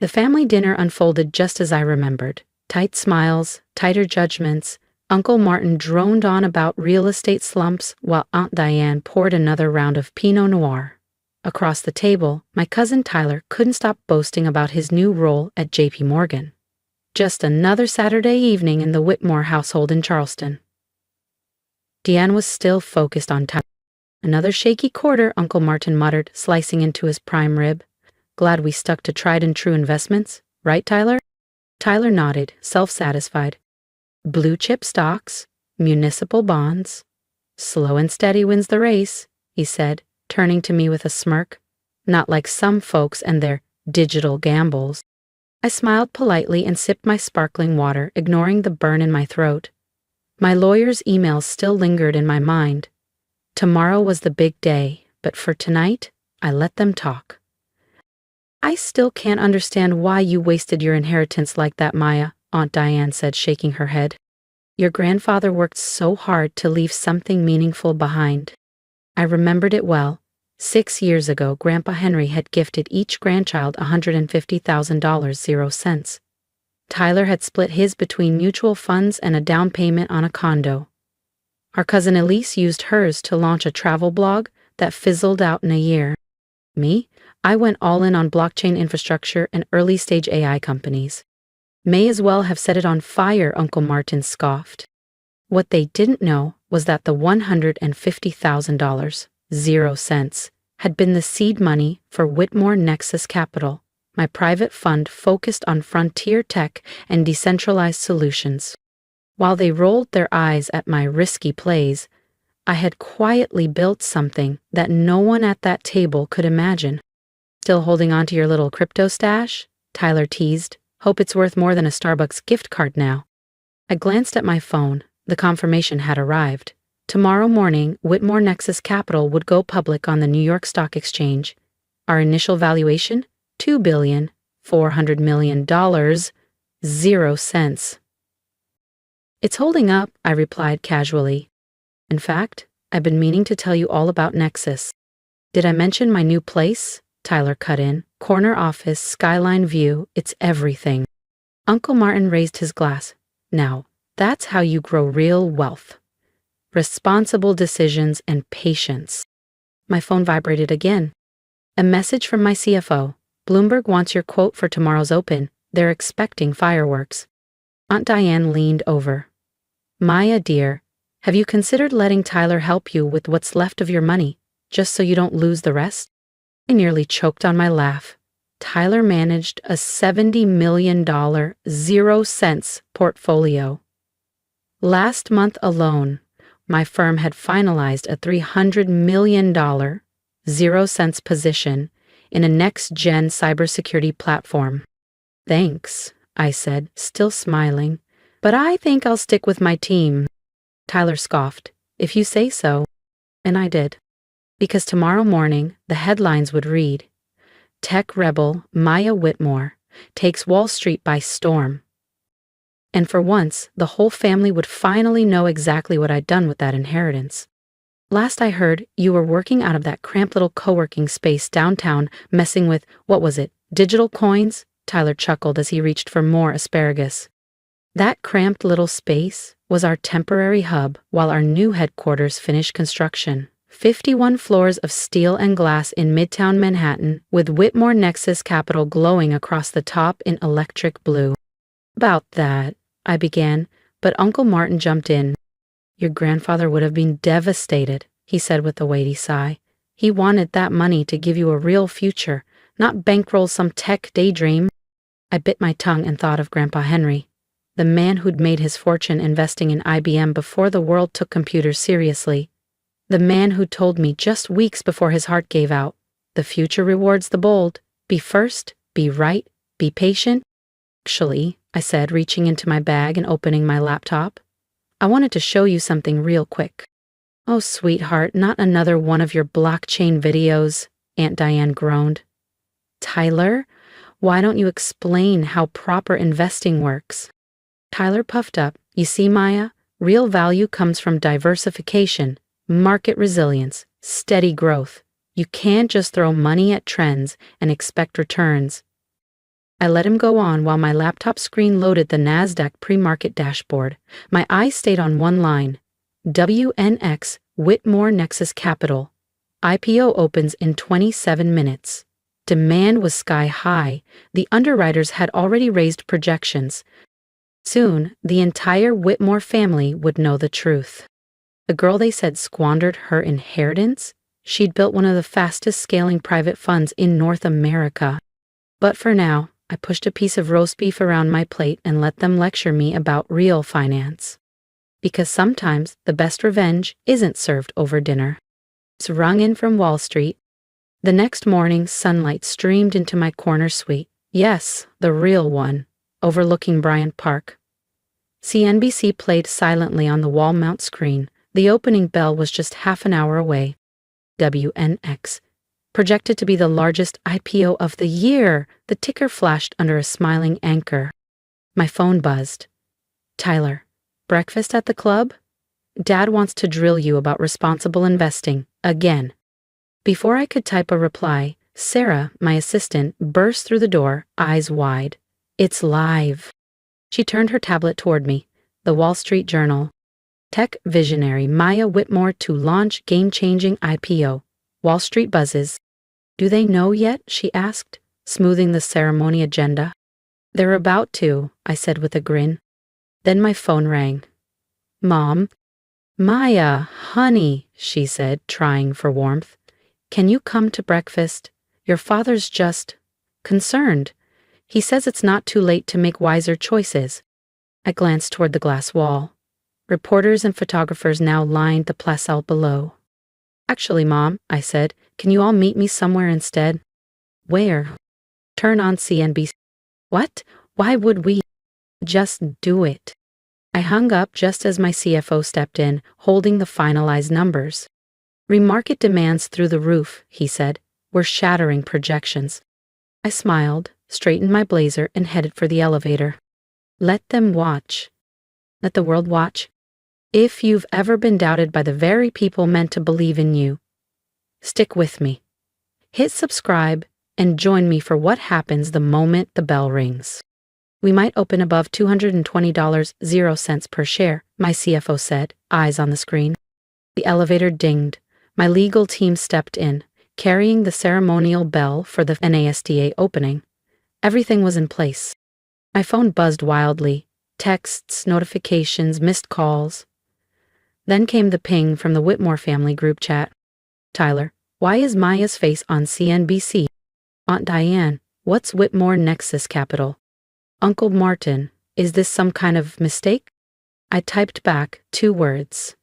The family dinner unfolded just as I remembered. Tight smiles, tighter judgments. Uncle Martin droned on about real estate slumps while Aunt Diane poured another round of Pinot Noir. Across the table, my cousin Tyler couldn't stop boasting about his new role at JP Morgan. Just another Saturday evening in the Whitmore household in Charleston. Deanne was still focused on Tyler. Another shaky quarter, Uncle Martin muttered, slicing into his prime rib. Glad we stuck to tried-and-true investments, right, Tyler? Tyler nodded, self-satisfied. Blue chip stocks, municipal bonds. Slow and steady wins the race, he said, turning to me with a smirk. Not like some folks and their digital gambles. I smiled politely and sipped my sparkling water, ignoring the burn in my throat. My lawyer's emails still lingered in my mind. Tomorrow was the big day, but for tonight, I let them talk. I still can't understand why you wasted your inheritance like that, Maya, Aunt Diane said, shaking her head. Your grandfather worked so hard to leave something meaningful behind. I remembered it well. 6 years ago, Grandpa Henry had gifted each grandchild $150,000, 0 cents. Tyler had split his between mutual funds and a down payment on a condo. Our cousin Elise used hers to launch a travel blog that fizzled out in a year. Me? I went all in on blockchain infrastructure and early-stage AI companies. May as well have set it on fire, Uncle Martin scoffed. What they didn't know was that the $150,000, 0 cents, had been the seed money for Whitmore Nexus Capital, my private fund focused on frontier tech and decentralized solutions. While they rolled their eyes at my risky plays, I had quietly built something that no one at that table could imagine. Still holding on to your little crypto stash? Tyler teased. Hope it's worth more than a Starbucks gift card now. I glanced at my phone. The confirmation had arrived. Tomorrow morning, Whitmore Nexus Capital would go public on the New York Stock Exchange. Our initial valuation? $2,400,000,000, 0 cents. It's holding up, I replied casually. In fact, I've been meaning to tell you all about Nexus. Did I mention my new place? Tyler cut in. Corner office, skyline view, it's everything. Uncle Martin raised his glass. Now, that's how you grow real wealth. Responsible decisions and patience. My phone vibrated again. A message from my CFO. Bloomberg wants your quote for tomorrow's open. They're expecting fireworks. Aunt Diane leaned over. Maya, dear, have you considered letting Tyler help you with what's left of your money, just so you don't lose the rest? I nearly choked on my laugh. Tyler managed a $70 million, 0 cents portfolio. Last month alone, my firm had finalized a $300 million, 0 cents position in a next-gen cybersecurity platform. Thanks, I said, still smiling, but I think I'll stick with my team. Tyler scoffed. If you say so. And I did. Because tomorrow morning, the headlines would read, Tech rebel Maya Whitmore takes Wall Street by storm. And for once, the whole family would finally know exactly what I'd done with that inheritance. Last I heard, you were working out of that cramped little co-working space downtown, messing with, what was it, digital coins? Tyler chuckled as he reached for more asparagus. That cramped little space was our temporary hub while our new headquarters finished construction. 51 floors of steel and glass in Midtown Manhattan, with Whitmore Nexus Capital glowing across the top in electric blue. About that, I began, but Uncle Martin jumped in. Your grandfather would have been devastated, he said with a weighty sigh. He wanted that money to give you a real future, not bankroll some tech daydream. I bit my tongue and thought of Grandpa Henry, the man who'd made his fortune investing in IBM before the world took computers seriously. The man who told me just weeks before his heart gave out, the future rewards the bold. Be first, be right, be patient. Actually, I said, reaching into my bag and opening my laptop, I wanted to show you something real quick. Oh, sweetheart, not another one of your blockchain videos, Aunt Diane groaned. Tyler, why don't you explain how proper investing works? Tyler puffed up. You see, Maya, real value comes from diversification, market resilience, steady growth. You can't just throw money at trends and expect returns. I let him go on while my laptop screen loaded the NASDAQ pre-market dashboard. My eyes stayed on one line. WNX Whitmore Nexus Capital. IPO opens in 27 minutes. Demand was sky high. The underwriters had already raised projections. Soon, the entire Whitmore family would know the truth. The girl they said squandered her inheritance? She'd built one of the fastest scaling private funds in North America. But for now, I pushed a piece of roast beef around my plate and let them lecture me about real finance. Because sometimes the best revenge isn't served over dinner. It's rung in from Wall Street. The next morning, sunlight streamed into my corner suite. Yes, the real one, overlooking Bryant Park. CNBC played silently on the wall mount screen. The opening bell was just half an hour away. WNX. Projected to be the largest IPO of the year, the ticker flashed under a smiling anchor. My phone buzzed. Tyler, breakfast at the club? Dad wants to drill you about responsible investing, again. Before I could type a reply, Sarah, my assistant, burst through the door, eyes wide. It's live. She turned her tablet toward me. The Wall Street Journal. Tech visionary Maya Whitmore to launch game-changing IPO. Wall Street buzzes. Do they know yet? She asked, smoothing the ceremony agenda. They're about to, I said with a grin. Then my phone rang. Mom. Maya, honey, she said, trying for warmth. Can you come to breakfast? Your father's just concerned. He says it's not too late to make wiser choices. I glanced toward the glass wall. Reporters and photographers now lined the plaza below. Actually, Mom, I said, can you all meet me somewhere instead? Where? Turn on CNBC. What? Why would we? Just do it. I hung up just as my CFO stepped in, holding the finalized numbers. Remarket demands through the roof, he said. We're shattering projections. I smiled, straightened my blazer, and headed for the elevator. Let them watch. Let the world watch. If you've ever been doubted by the very people meant to believe in you, stick with me. Hit subscribe and join me for what happens the moment the bell rings. We might open above $220.00 per share, my CFO said, eyes on the screen. The elevator dinged. My legal team stepped in, carrying the ceremonial bell for the NASDA opening. Everything was in place. My phone buzzed wildly. Texts, notifications, missed calls. Then came the ping from the Whitmore family group chat. Tyler, why is Maya's face on CNBC? Aunt Diane, what's Whitmore Nexus Capital? Uncle Martin, is this some kind of mistake? I typed back 2 words.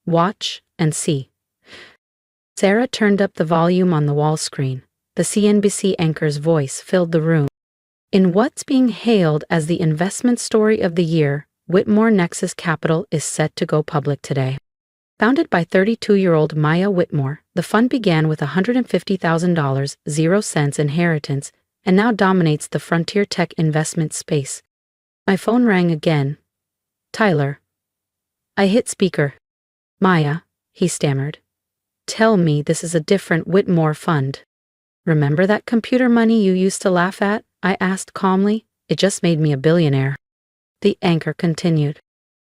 Watch and see. Sarah turned up the volume on the wall screen. The CNBC anchor's voice filled the room. In what's being hailed as the investment story of the year, Whitmore Nexus Capital is set to go public today. Founded by 32-year-old Maya Whitmore, the fund began with $150,000 0 inheritance and now dominates the frontier tech investment space. My phone rang again. Tyler. I hit speaker. Maya, he stammered. Tell me this is a different Whitmore fund. Remember that computer money you used to laugh at? I asked calmly. It just made me a billionaire. The anchor continued.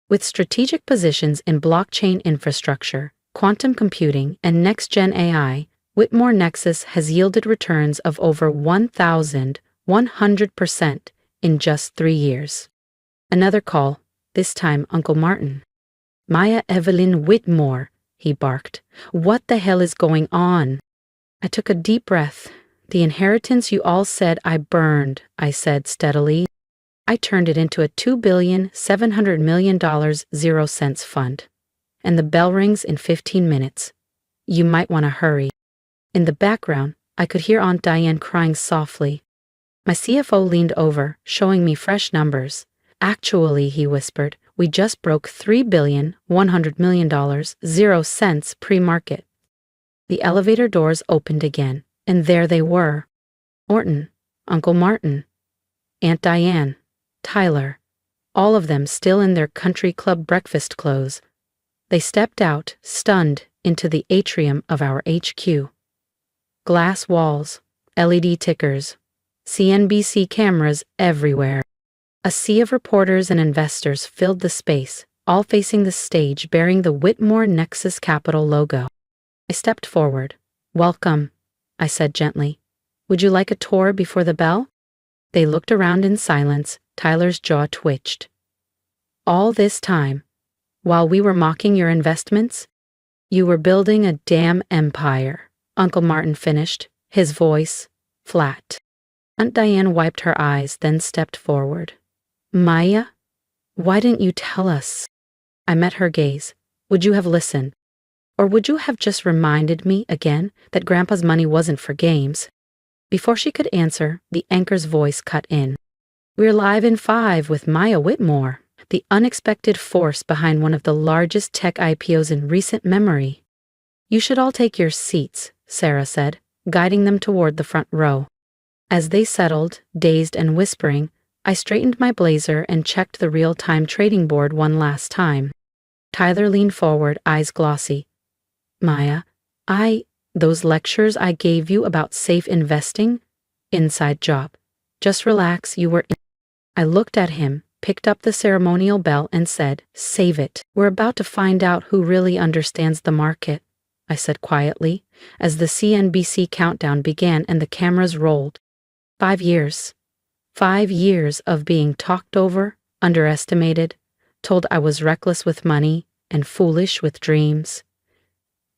With strategic positions in blockchain infrastructure, quantum computing, and next-gen AI, Whitmore Nexus has yielded returns of over 1,100% in just 3 years. Another call, this time Uncle Martin. Maya Evelyn Whitmore, he barked. What the hell is going on? I took a deep breath. The inheritance you all said I burned, I said steadily. I turned it into a $2,700,000,000 0 fund. And the bell rings in 15 minutes. You might want to hurry. In the background, I could hear Aunt Diane crying softly. My CFO leaned over, showing me fresh numbers. Actually, he whispered, we just broke $3,100,000,000 0 pre-market. The elevator doors opened again, and there they were. Orton, Uncle Martin, Aunt Diane, Tyler, all of them still in their country club breakfast clothes. They stepped out, stunned, into the atrium of our HQ. Glass walls, LED tickers, CNBC cameras everywhere. A sea of reporters and investors filled the space, all facing the stage bearing the Whitmore Nexus Capital logo. I stepped forward. "Welcome," I said gently. "Would you like a tour before the bell?" They looked around in silence. Tyler's jaw twitched. "All this time, while we were mocking your investments, you were building a damn empire," Uncle Martin finished, his voice flat. Aunt Diane wiped her eyes, then stepped forward. "Maya, why didn't you tell us?" I met her gaze. "Would you have listened? Or would you have just reminded me again that Grandpa's money wasn't for games?" Before she could answer, the anchor's voice cut in. "We're live in 5 with Maya Whitmore, the unexpected force behind one of the largest tech IPOs in recent memory." "You should all take your seats," Sarah said, guiding them toward the front row. As they settled, dazed and whispering, I straightened my blazer and checked the real-time trading board one last time. Tyler leaned forward, eyes glossy. "Maya, those lectures I gave you about safe investing? Inside job. Just relax, you were in." I looked at him, picked up the ceremonial bell and said, "Save it. We're about to find out who really understands the market," I said quietly, as the CNBC countdown began and the cameras rolled. 5 years. 5 years of being talked over, underestimated, told I was reckless with money and foolish with dreams.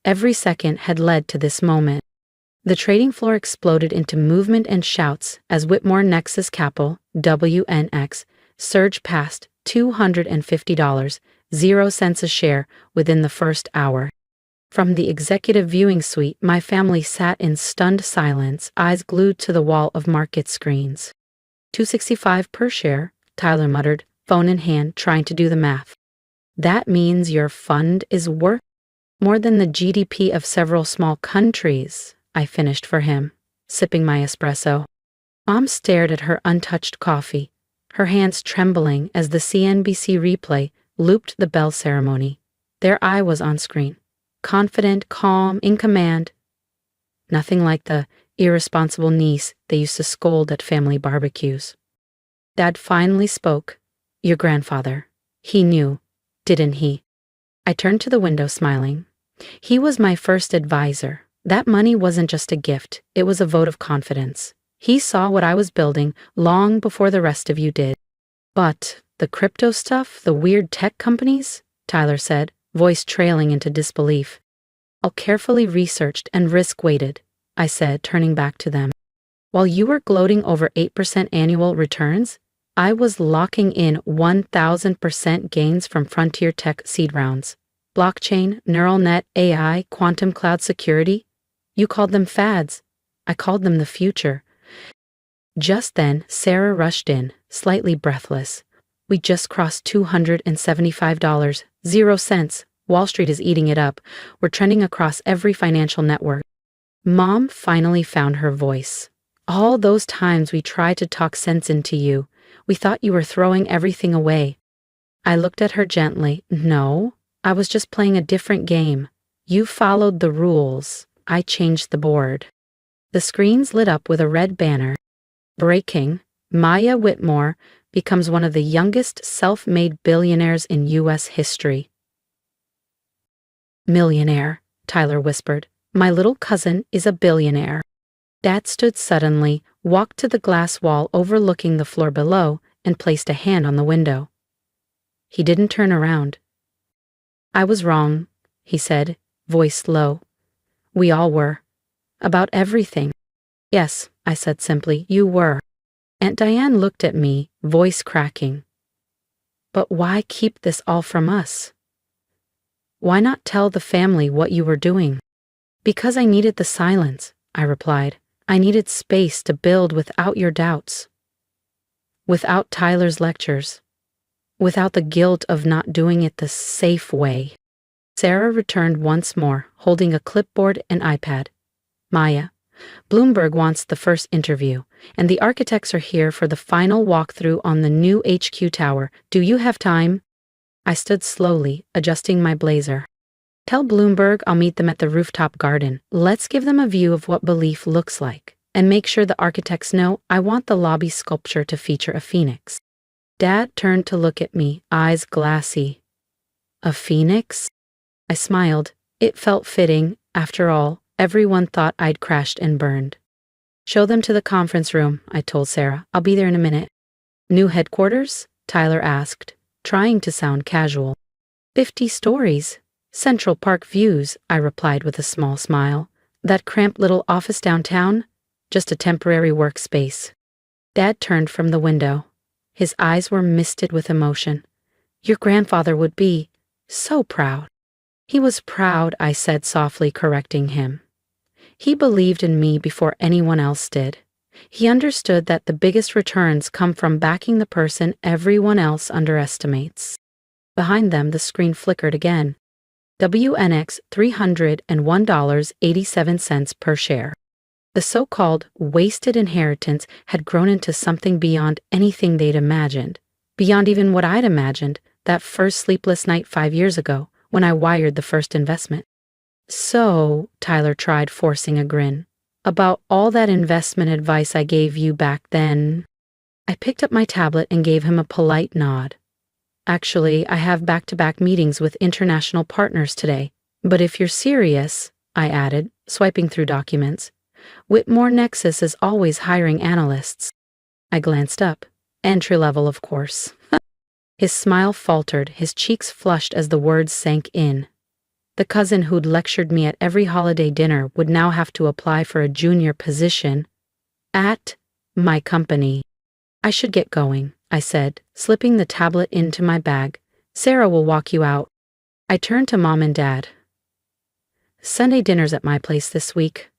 Every second had led to this moment. The trading floor exploded into movement and shouts as Whitmore Nexus Capital, WNX, surged past $250, 0 cents a share within the first hour. From the executive viewing suite, my family sat in stunned silence, eyes glued to the wall of market screens. $265 per share, Tyler muttered, phone in hand, trying to do the math. "That means your fund is worth more than the GDP of several small countries," I finished for him, sipping my espresso. Mom stared at her untouched coffee, her hands trembling as the CNBC replay looped the bell ceremony. There I was on screen, confident, calm, in command. Nothing like the irresponsible niece they used to scold at family barbecues. Dad finally spoke. "Your grandfather. He knew, didn't he?" I turned to the window, smiling. "He was my first advisor. That money wasn't just a gift, it was a vote of confidence. He saw what I was building long before the rest of you did." "But the crypto stuff, the weird tech companies?" Tyler said, voice trailing into disbelief. "All carefully researched and risk-weighted," I said, turning back to them. "While you were gloating over 8% annual returns, I was locking in 1,000% gains from frontier tech seed rounds. Blockchain, neural net, AI, quantum cloud security. You called them fads. I called them the future." Just then, Sarah rushed in, slightly breathless. "We just crossed $275, 0 cents. Wall Street is eating it up. We're trending across every financial network." Mom finally found her voice. "All those times we tried to talk sense into you, we thought you were throwing everything away." I looked at her gently. "No, I was just playing a different game. You followed the rules. I changed the board." The screens lit up with a red banner. Breaking: Maya Whitmore becomes one of the youngest self-made billionaires in U.S. history. "Millionaire," Tyler whispered. "My little cousin is a billionaire." Dad stood suddenly, walked to the glass wall overlooking the floor below, and placed a hand on the window. He didn't turn around. "I was wrong," he said, voice low. "We all were. About everything." "Yes," I said simply, "you were." Aunt Diane looked at me, voice cracking. "But why keep this all from us? Why not tell the family what you were doing?" "Because I needed the silence," I replied. "I needed space to build without your doubts. Without Tyler's lectures. Without the guilt of not doing it the safe way." Sarah returned once more, holding a clipboard and iPad. "Maya, Bloomberg wants the first interview, and the architects are here for the final walkthrough on the new HQ tower. Do you have time?" I stood slowly, adjusting my blazer. "Tell Bloomberg I'll meet them at the rooftop garden. Let's give them a view of what belief looks like. And make sure the architects know I want the lobby sculpture to feature a phoenix. Dad turned to look at me, eyes glassy. A phoenix? I smiled. It felt fitting. After all, everyone thought I'd crashed and burned. Show them to the conference room, I told Sarah. I'll be there in a minute. New headquarters? Tyler asked, trying to sound casual. 50 stories. Central Park views, I replied with a small smile. That cramped little office downtown? Just a temporary workspace. Dad turned from the window. His eyes were misted with emotion. Your grandfather would be so proud. He was proud, I said softly, correcting him. He believed in me before anyone else did. He understood that the biggest returns come from backing the person everyone else underestimates. Behind them, the screen flickered again. WNX $301.87 per share. The so-called wasted inheritance had grown into something beyond anything they'd imagined, beyond even what I'd imagined that first sleepless night 5 years ago when I wired the first investment. So, Tyler tried forcing a grin, about all that investment advice I gave you back then. I picked up my tablet and gave him a polite nod. Actually, I have back-to-back meetings with international partners today, but if you're serious, I added, swiping through documents, Whitmore Nexus is always hiring analysts. I glanced up. Entry level, of course. His smile faltered, his cheeks flushed as the words sank in. The cousin who'd lectured me at every holiday dinner would now have to apply for a junior position at my company. I should get going, I said, slipping the tablet into my bag. Sarah will walk you out. I turned to Mom and Dad. Sunday dinner's at my place this week.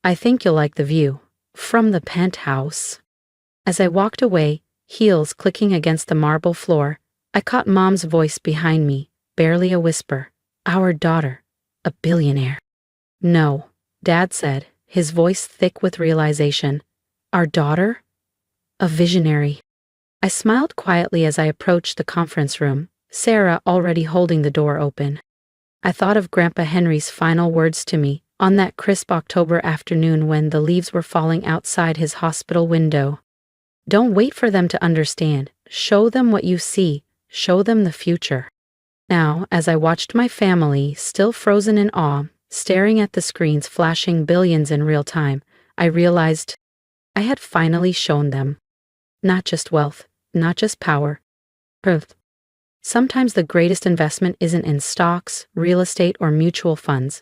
I think you'll like the view. From the penthouse. As I walked away, heels clicking against the marble floor, I caught Mom's voice behind me, barely a whisper. Our daughter, a billionaire. No, Dad said, his voice thick with realization. Our daughter? A visionary. I smiled quietly as I approached the conference room, Sarah already holding the door open. I thought of Grandpa Henry's final words to me on that crisp October afternoon when the leaves were falling outside his hospital window. Don't wait for them to understand. Show them what you see. Show them the future. Now, as I watched my family, still frozen in awe, staring at the screens flashing billions in real time, I realized I had finally shown them. Not just wealth, not just power, earth. Sometimes the greatest investment isn't in stocks, real estate, or mutual funds.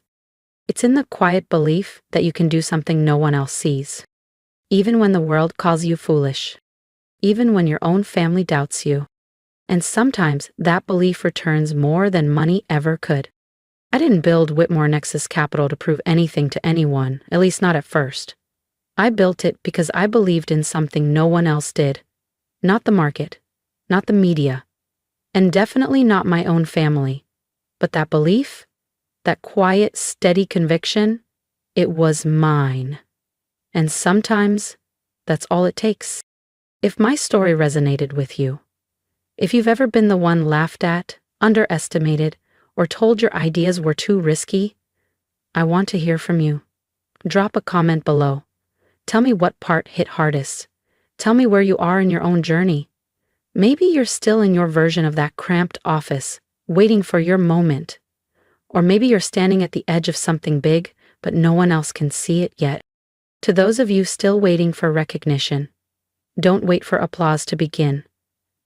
It's in the quiet belief that you can do something no one else sees. Even when the world calls you foolish. Even when your own family doubts you. And sometimes that belief returns more than money ever could. I didn't build Whitmore Nexus Capital to prove anything to anyone, at least not at first. I built it because I believed in something no one else did. Not the market, not the media, and definitely not my own family. But that belief, that quiet, steady conviction, it was mine. And sometimes, that's all it takes. If my story resonated with you, if you've ever been the one laughed at, underestimated, or told your ideas were too risky, I want to hear from you. Drop a comment below. Tell me what part hit hardest. Tell me where you are in your own journey. Maybe you're still in your version of that cramped office, waiting for your moment. Or maybe you're standing at the edge of something big, but no one else can see it yet. To those of you still waiting for recognition, don't wait for applause to begin.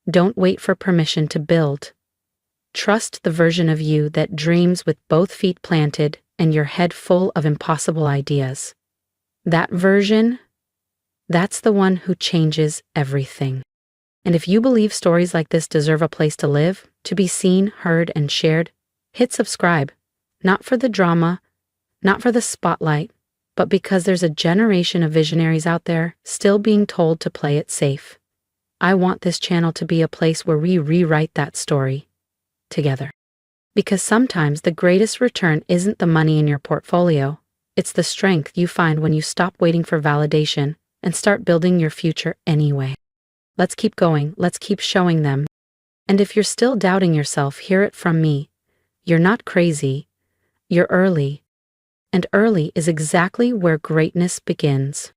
Don't wait for permission to build. Trust the version of you that dreams with both feet planted and your head full of impossible ideas. That version, that's the one who changes everything. And if you believe stories like this deserve a place to live, to be seen, heard, and shared, hit subscribe. Not for the drama, not for the spotlight, but because there's a generation of visionaries out there still being told to play it safe. I want this channel to be a place where we rewrite that story together. Because sometimes the greatest return isn't the money in your portfolio, it's the strength you find when you stop waiting for validation and start building your future anyway. Let's keep going, let's keep showing them. And if you're still doubting yourself, hear it from me. You're not crazy, you're early. And early is exactly where greatness begins.